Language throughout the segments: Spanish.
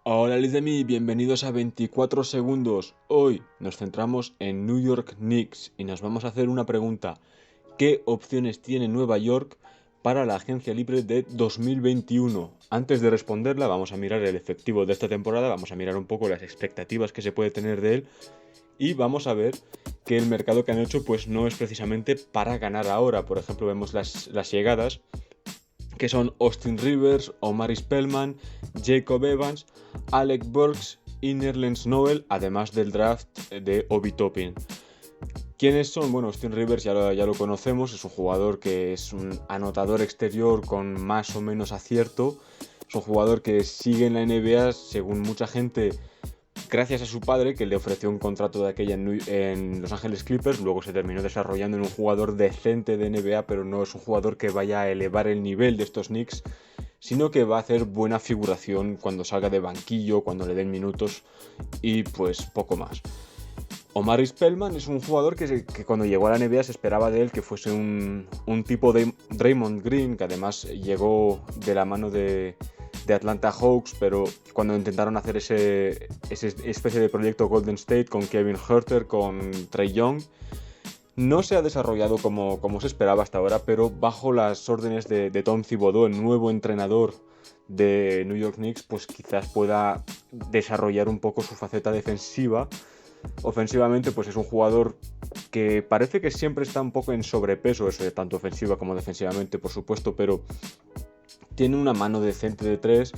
Hola Lidemi, bienvenidos a 24 segundos. Hoy nos centramos en New York Knicks y nos vamos a hacer una pregunta. ¿Qué opciones tiene Nueva York para la agencia libre de 2021? Antes de responderla vamos a mirar el efectivo de esta temporada, vamos a mirar un poco las expectativas que se puede tener de él y vamos a ver que el mercado que han hecho pues no es precisamente para ganar ahora. Por ejemplo, vemos las llegadas que son Austin Rivers, Omari Spellman, Jacob Evans, Alec Burks y Nerlens Noel, además del draft de Obi Toppin. ¿Quiénes son? Bueno, Austin Rivers ya lo conocemos, es un jugador que es un anotador exterior con más o menos acierto, es un jugador que sigue en la NBA, según mucha gente, gracias a su padre, que le ofreció un contrato de aquella en Los Ángeles Clippers. Luego se terminó desarrollando en un jugador decente de NBA, pero no es un jugador que vaya a elevar el nivel de estos Knicks, sino que va a hacer buena figuración cuando salga de banquillo, cuando le den minutos y pues poco más. Omari Spellman es un jugador que cuando llegó a la NBA se esperaba de él que fuese un tipo de Draymond Green, que además llegó de la mano de Atlanta Hawks, pero cuando intentaron hacer ese especie de proyecto Golden State con Kevin Huerter, con Trae Young, no se ha desarrollado como se esperaba hasta ahora, pero bajo las órdenes de Tom Thibodeau, el nuevo entrenador de New York Knicks, pues quizás pueda desarrollar un poco su faceta defensiva. Ofensivamente, pues es un jugador que parece que siempre está un poco en sobrepeso, eso, tanto ofensiva como defensivamente, por supuesto, pero tiene una mano decente de tres,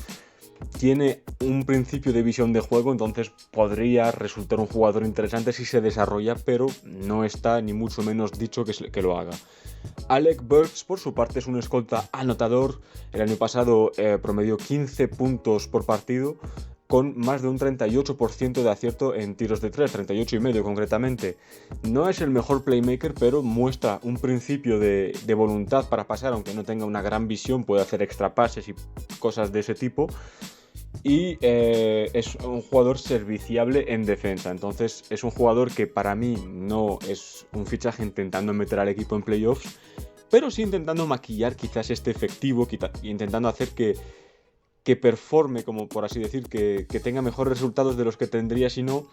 tiene un principio de visión de juego, entonces podría resultar un jugador interesante si se desarrolla, pero no está ni mucho menos dicho que lo haga. Alec Burks, por su parte, es un escolta anotador. El año pasado promedió 15 puntos por partido, con más de un 38% de acierto en tiros de 3, 38,5 concretamente. No es el mejor playmaker, pero muestra un principio de voluntad para pasar, aunque no tenga una gran visión, puede hacer extra pases y cosas de ese tipo. Y es un jugador serviciable en defensa. Entonces es un jugador que para mí no es un fichaje intentando meter al equipo en playoffs, pero sí intentando maquillar quizás este efectivo, intentando hacer que performe, como por así decir, que tenga mejores resultados de los que tendría si no,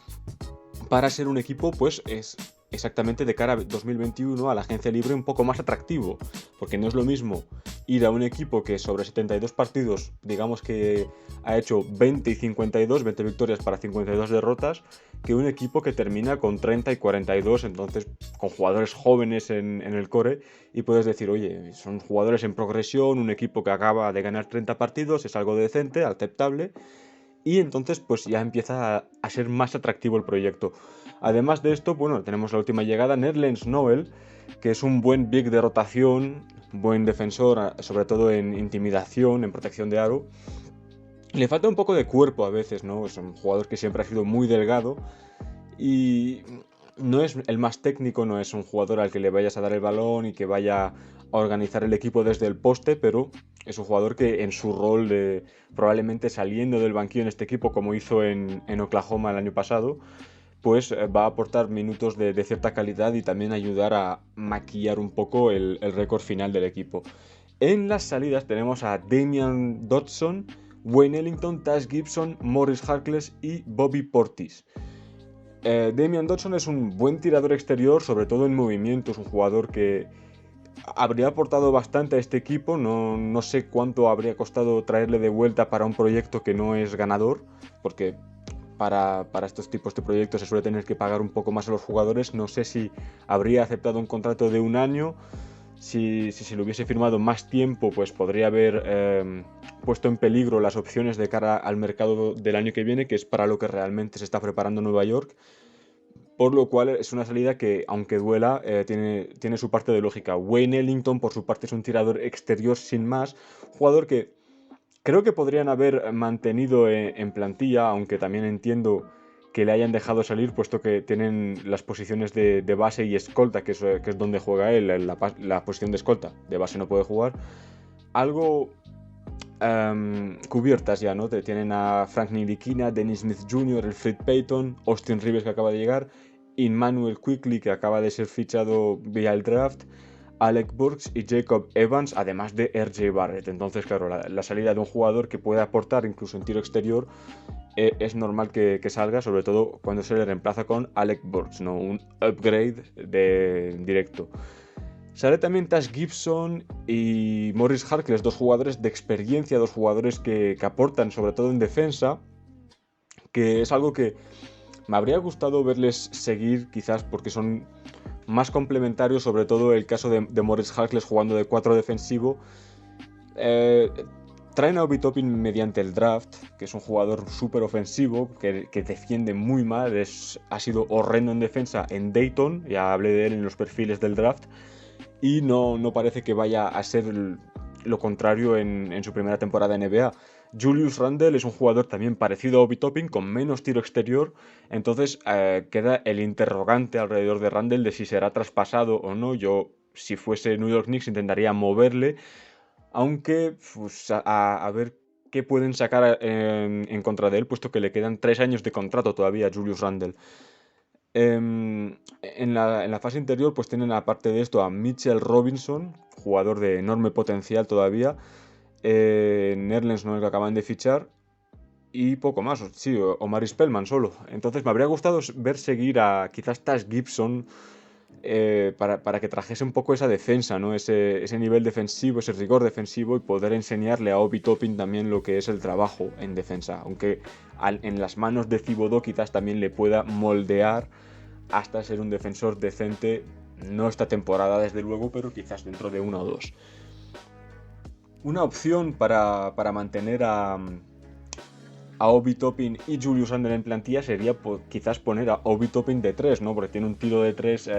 para ser un equipo, pues es exactamente de cara a 2021 a la agencia libre un poco más atractivo, porque no es lo mismo ir a un equipo que sobre 72 partidos, digamos que ha hecho 20 y 52, 20 victorias para 52 derrotas, que un equipo que termina con 30 y 42, entonces con jugadores jóvenes en el core, y puedes decir, oye, son jugadores en progresión, un equipo que acaba de ganar 30 partidos, es algo decente, aceptable, y entonces pues ya empieza a ser más atractivo el proyecto. Además de esto, bueno, tenemos la última llegada, Nerlens Noel, que es un buen big de rotación, buen defensor, sobre todo en intimidación, en protección de aro. Le falta un poco de cuerpo a veces, ¿no? Es un jugador que siempre ha sido muy delgado y no es el más técnico, no es un jugador al que le vayas a dar el balón y que vaya a organizar el equipo desde el poste, pero es un jugador que en su rol de probablemente saliendo del banquillo en este equipo, como hizo en Oklahoma el año pasado, pues va a aportar minutos de cierta calidad y también ayudar a maquillar un poco el récord final del equipo. En las salidas tenemos a Damian Dotson, Wayne Ellington, Taz Gibson, Morris Harkless y Bobby Portis. Damian Dotson es un buen tirador exterior, sobre todo en movimiento, es un jugador que habría aportado bastante a este equipo, no sé cuánto habría costado traerle de vuelta para un proyecto que no es ganador, porque para estos tipos de proyectos se suele tener que pagar un poco más a los jugadores, no sé si habría aceptado un contrato de un año, si se lo hubiese firmado más tiempo, pues podría haber puesto en peligro las opciones de cara al mercado del año que viene, que es para lo que realmente se está preparando Nueva York. Por lo cual es una salida que, aunque duela, tiene su parte de lógica. Wayne Ellington, por su parte, es un tirador exterior sin más, jugador que creo que podrían haber mantenido en plantilla, aunque también entiendo que le hayan dejado salir, puesto que tienen las posiciones de base y escolta, que es donde juega él, la posición de escolta. De base no puede jugar. Algo cubiertas ya, ¿no? Tienen a Frank Ntilikina, Dennis Smith Jr., el Fred Payton, Austin Rivers, que acaba de llegar, Immanuel Quickley, que acaba de ser fichado vía el draft, Alec Burks y Jacob Evans, además de RJ Barrett. Entonces, claro, la salida de un jugador que puede aportar incluso en tiro exterior es normal que salga, sobre todo cuando se le reemplaza con Alec Burks, ¿no? Un upgrade de directo. Sale también Tash Gibson y Maurice Harkless, dos jugadores de experiencia, dos jugadores que aportan, sobre todo en defensa, que es algo que me habría gustado verles seguir, quizás porque son más complementarios, sobre todo el caso de Maurice Harkless jugando de 4 defensivo. Eh, Traen a Obi Toppin mediante el draft, que es un jugador súper ofensivo, que defiende muy mal, ha sido horrendo en defensa en Dayton, ya hablé de él en los perfiles del draft, y no parece que vaya a ser lo contrario en su primera temporada en NBA. Julius Randle es un jugador también parecido a Obi Toppin, con menos tiro exterior, entonces queda el interrogante alrededor de Randle de si será traspasado o no. Yo, si fuese New York Knicks, intentaría moverle, aunque pues, a ver qué pueden sacar en contra de él, puesto que le quedan 3 años de contrato todavía a Julius Randle. En la fase interior pues tienen aparte de esto a Mitchell Robinson, jugador de enorme potencial todavía, Nerlens Noel que acaban de fichar, y poco más, sí, Omar Spellman solo. Entonces me habría gustado ver seguir a quizás Tash Gibson, para que trajese un poco esa defensa, ¿no? Ese nivel defensivo, ese rigor defensivo, y poder enseñarle a Obi Toppin también lo que es el trabajo en defensa. Aunque en las manos de Thibodeau quizás también le pueda moldear hasta ser un defensor decente, no esta temporada desde luego, pero quizás dentro de 1 o 2. Una opción para mantener a Obi Toppin y Julius Randle en plantilla sería quizás poner a Obi Toppin de 3, ¿no? Porque tiene un tiro de 3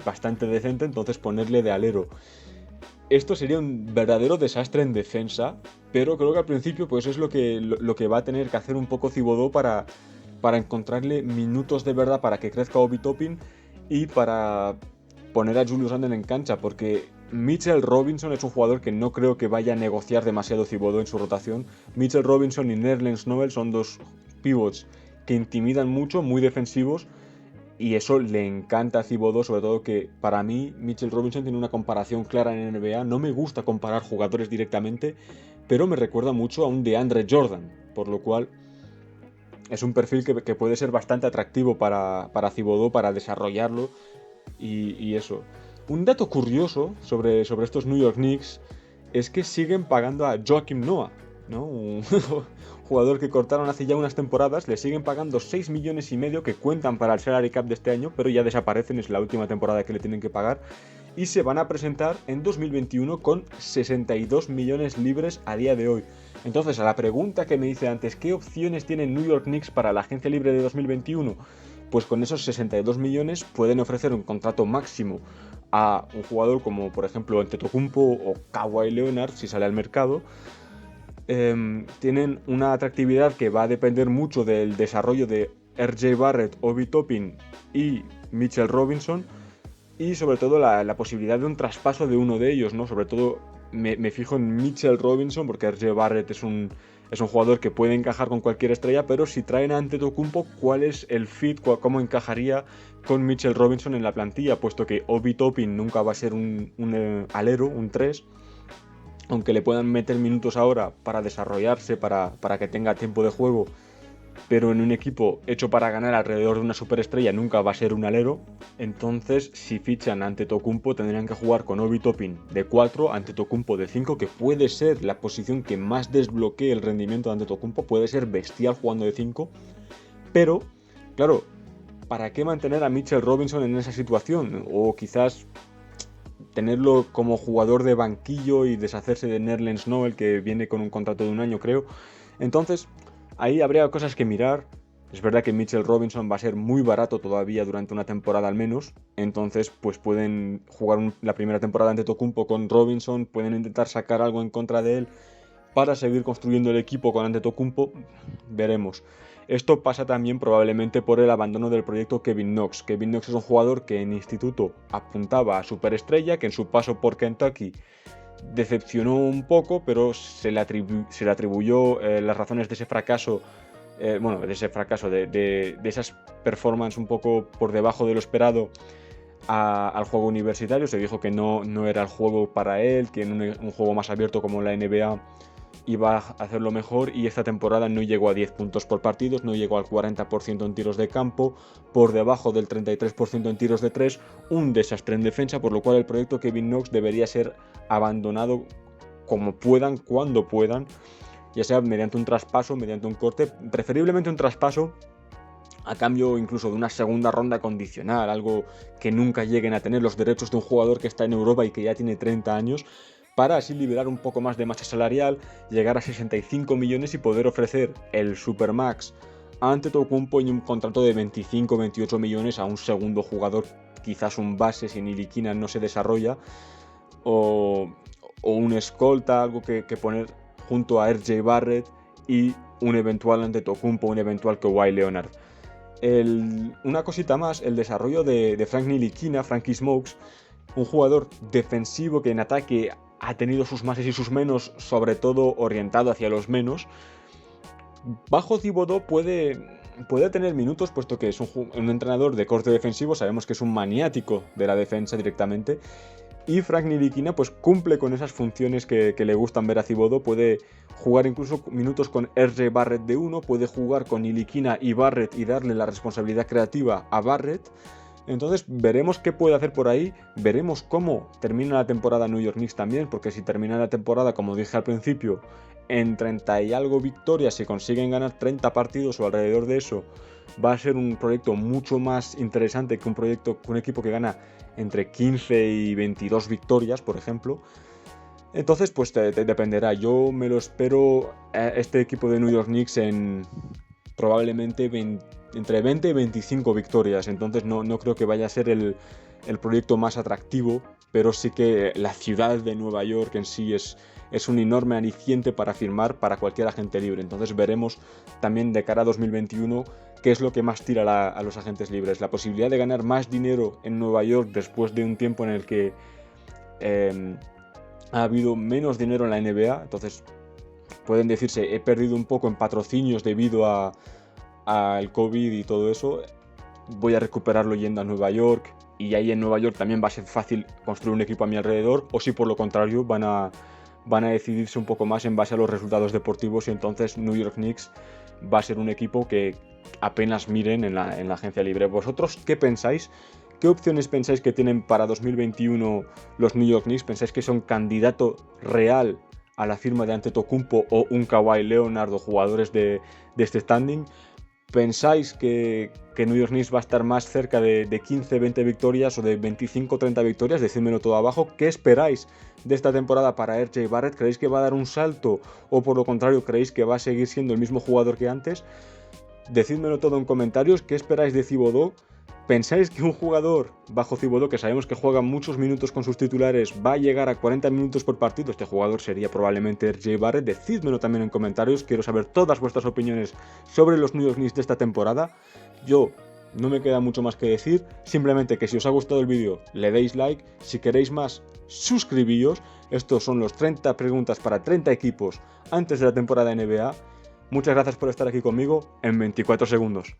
bastante decente, entonces ponerle de alero. Esto sería un verdadero desastre en defensa, pero creo que al principio pues es lo que va a tener que hacer un poco Thibodeau para encontrarle minutos de verdad para que crezca Obi Toppin y para poner a Julius Randle en cancha, porque Mitchell Robinson es un jugador que no creo que vaya a negociar demasiado Thibodeau en su rotación. Mitchell Robinson y Nerlens Noel son dos pivots que intimidan mucho, muy defensivos, y eso le encanta a Thibodeau, sobre todo que para mí Mitchell Robinson tiene una comparación clara en NBA. No me gusta comparar jugadores directamente, pero me recuerda mucho a un DeAndre Jordan, por lo cual es un perfil que puede ser bastante atractivo para Thibodeau, para desarrollarlo y eso. Un dato curioso sobre estos New York Knicks es que siguen pagando a Joakim Noah, ¿no? Un jugador que cortaron hace ya unas temporadas, le siguen pagando 6 millones y medio que cuentan para el salary cap de este año, pero ya desaparecen, es la última temporada que le tienen que pagar, y se van a presentar en 2021 con 62 millones libres a día de hoy. Entonces, a la pregunta que me hice antes, ¿qué opciones tiene New York Knicks para la agencia libre de 2021? Pues con esos 62 millones pueden ofrecer un contrato máximo a un jugador como por ejemplo Antetokounmpo o Kawhi Leonard si sale al mercado. Tienen una atractividad que va a depender mucho del desarrollo de RJ Barrett, Obi Toppin y Mitchell Robinson, y sobre todo la posibilidad de un traspaso de uno de ellos, ¿no? Sobre todo me fijo en Mitchell Robinson porque RJ Barrett es un jugador que puede encajar con cualquier estrella, pero si traen a Antetokounmpo, ¿cuál es el fit? ¿Cómo encajaría con Mitchell Robinson en la plantilla? Puesto que Obi Toppin nunca va a ser un alero, un 3, aunque le puedan meter minutos ahora para desarrollarse, para que tenga tiempo de juego, pero en un equipo hecho para ganar alrededor de una superestrella nunca va a ser un alero. Entonces, si fichan a Antetokounmpo, tendrían que jugar con Obi Toppin de 4, Antetokounmpo de 5, que puede ser la posición que más desbloquee el rendimiento de Antetokounmpo, puede ser bestial jugando de 5, pero, claro, ¿para qué mantener a Mitchell Robinson en esa situación? O quizás tenerlo como jugador de banquillo y deshacerse de Nerlens Noel, que viene con un contrato de 1 año, creo. Entonces, ahí habría cosas que mirar. Es verdad que Mitchell Robinson va a ser muy barato todavía durante una temporada al menos. Entonces, pues pueden jugar la primera temporada ante Antetokounmpo con Robinson, pueden intentar sacar algo en contra de él para seguir construyendo el equipo con Antetokounmpo. Veremos. Esto pasa también probablemente por el abandono del proyecto Kevin Knox. Kevin Knox es un jugador que en instituto apuntaba a superestrella, que en su paso por Kentucky decepcionó un poco, pero se le atribuyó las razones de ese fracaso, de esas performances un poco por debajo de lo esperado al juego universitario. Se dijo que no era el juego para él, que en un juego más abierto como la NBA iba a hacerlo mejor, y esta temporada no llegó a 10 puntos por partidos, no llegó al 40% en tiros de campo, por debajo del 33% en tiros de 3, un desastre en defensa, por lo cual el proyecto Kevin Knox debería ser abandonado como puedan, cuando puedan, ya sea mediante un traspaso, mediante un corte, preferiblemente un traspaso a cambio incluso de una segunda ronda condicional, algo que nunca lleguen a tener, los derechos de un jugador que está en Europa y que ya tiene 30 años, para así liberar un poco más de masa salarial, llegar a 65 millones y poder ofrecer el Supermax a Antetokounmpo y un contrato de 25-28 millones a un segundo jugador, quizás un base si Ntilikina no se desarrolla, o un escolta, algo que poner junto a RJ Barrett y un eventual Antetokounmpo, un eventual Kawhi Leonard. Una cosita más, el desarrollo de Frank Ntilikina, Frankie Smokes, un jugador defensivo que en ataque ha tenido sus máses y sus menos, sobre todo orientado hacia los menos. Bajo Thibodeau puede tener minutos, puesto que es un entrenador de corte defensivo, sabemos que es un maniático de la defensa directamente, y Frank Ntilikina pues cumple con esas funciones que le gustan ver a Thibodeau. Puede jugar incluso minutos con RJ Barrett de 1, puede jugar con Ntilikina y Barrett y darle la responsabilidad creativa a Barrett. Entonces veremos qué puede hacer por ahí, veremos cómo termina la temporada New York Knicks también, porque si termina la temporada, como dije al principio, en 30 y algo victorias, si consiguen ganar 30 partidos o alrededor de eso, va a ser un proyecto mucho más interesante que un equipo que gana entre 15 y 22 victorias, por ejemplo. Entonces, pues te dependerá. Yo me lo espero este equipo de New York Knicks en probablemente entre 20 y 25 victorias. Entonces no creo que vaya a ser el proyecto más atractivo, pero sí que la ciudad de Nueva York en sí es un enorme aliciente para firmar para cualquier agente libre. Entonces veremos también de cara a 2021 qué es lo que más tira a los agentes libres. La posibilidad de ganar más dinero en Nueva York después de un tiempo en el que ha habido menos dinero en la NBA. Entonces pueden decirse, he perdido un poco en patrocinios debido al COVID y todo eso, voy a recuperarlo yendo a Nueva York, y ahí en Nueva York también va a ser fácil construir un equipo a mi alrededor, o si por lo contrario van a decidirse un poco más en base a los resultados deportivos, y entonces New York Knicks va a ser un equipo que apenas miren en la agencia libre. ¿Vosotros qué pensáis? ¿Qué opciones pensáis que tienen para 2021 los New York Knicks? ¿Pensáis que son candidato real a la firma de Antetokounmpo o un Kawhi Leonard o jugadores de este standing? ¿Pensáis que New York Knicks va a estar más cerca de 15-20 victorias o de 25-30 victorias? Decídmelo todo abajo. ¿Qué esperáis de esta temporada para RJ Barrett? ¿Creéis que va a dar un salto o por lo contrario creéis que va a seguir siendo el mismo jugador que antes? Decídmelo todo en comentarios. ¿Qué esperáis de Thibodeau? ¿Pensáis que un jugador bajo Thibodeau, que sabemos que juega muchos minutos con sus titulares, va a llegar a 40 minutos por partido? Este jugador sería probablemente RJ Barrett. Decídmelo también en comentarios. Quiero saber todas vuestras opiniones sobre los New York Knicks de esta temporada. Yo no me queda mucho más que decir. Simplemente que si os ha gustado el vídeo, le deis like. Si queréis más, suscribíos. Estos son los 30 preguntas para 30 equipos antes de la temporada NBA. Muchas gracias por estar aquí conmigo en 24 segundos.